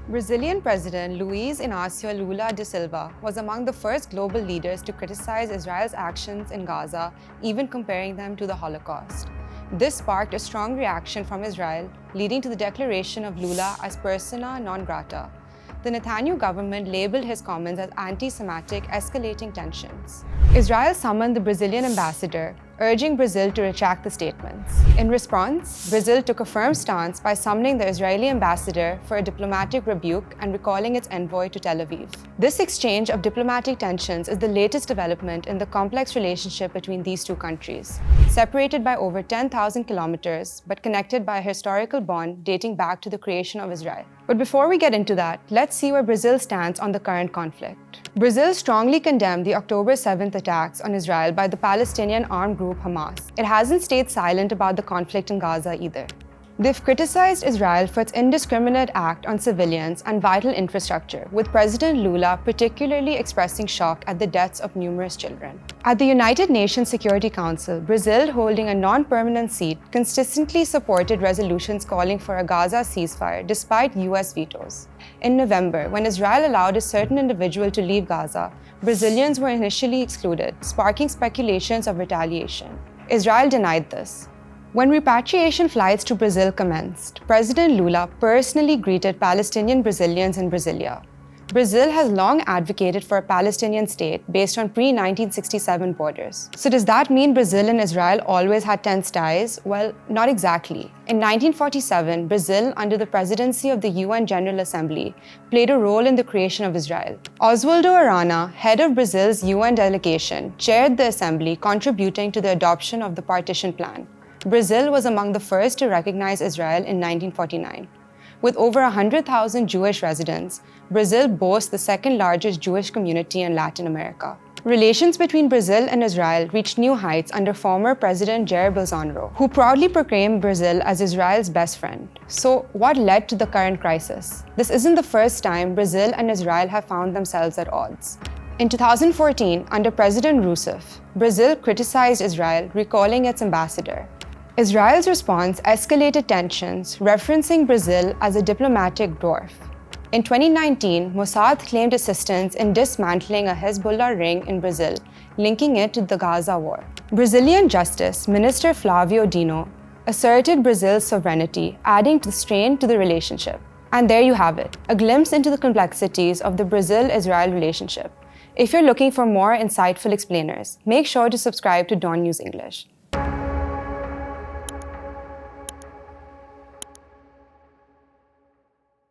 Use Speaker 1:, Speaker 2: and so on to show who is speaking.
Speaker 1: Brazilian President Luiz Inacio Lula de Silva was among the first global leaders to criticize Israel's actions in Gaza, even comparing them to the Holocaust. This sparked a strong reaction from Israel, leading to the declaration of Lula as persona non grata. The Netanyahu government labeled his comments as anti-Semitic, escalating tensions. Israel summoned the Brazilian ambassador, urging Brazil to retract the statements. In response, Brazil took a firm stance by summoning the Israeli ambassador for a diplomatic rebuke and recalling its envoy to Tel Aviv. This exchange of diplomatic tensions is the latest development in the complex relationship between these two countries, separated by over 10,000 kilometers, but connected by a historical bond dating back to the creation of Israel. But before we get into that, let's see where Brazil stands on the current conflict. Brazil strongly condemned the October 7th attacks on Israel by the Palestinian armed group Hamas. It hasn't stayed silent about the conflict in Gaza either. They've criticized Israel for its indiscriminate act on civilians and vital infrastructure, with President Lula particularly expressing shock at the deaths of numerous children. At the United Nations Security Council, Brazil, holding a non-permanent seat, consistently supported resolutions calling for a Gaza ceasefire despite US vetoes. In November, when Israel allowed a certain individual to leave Gaza, Brazilians were initially excluded, sparking speculations of retaliation. Israel denied this. When repatriation flights to Brazil commenced, President Lula personally greeted Palestinian Brazilians in Brasilia. Brazil has long advocated for a Palestinian state based on pre-1967 borders. So does that mean Brazil and Israel always had tense ties? Well, not exactly. In 1947, Brazil, under the presidency of the UN General Assembly, played a role in the creation of Israel. Oswaldo Arana, head of Brazil's UN delegation, chaired the assembly, contributing to the adoption of the partition plan. Brazil was among the first to recognize Israel in 1949. With over 100,000 Jewish residents, Brazil boasts the second largest Jewish community in Latin America. Relations between Brazil and Israel reached new heights under former President Jair Bolsonaro, who proudly proclaimed Brazil as Israel's best friend. So, what led to the current crisis? This isn't the first time Brazil and Israel have found themselves at odds. In 2014, under President Rousseff, Brazil criticized Israel, recalling its ambassador. Israel's response escalated tensions, referencing Brazil as a diplomatic dwarf. In 2019, Mossad claimed assistance in dismantling a Hezbollah ring in Brazil, linking it to the Gaza war. Brazilian Justice Minister Flávio Dino asserted Brazil's sovereignty, adding to the strain to the relationship. And there you have it, a glimpse into the complexities of the Brazil-Israel relationship. If you're looking for more insightful explainers, make sure to subscribe to DawnNews English.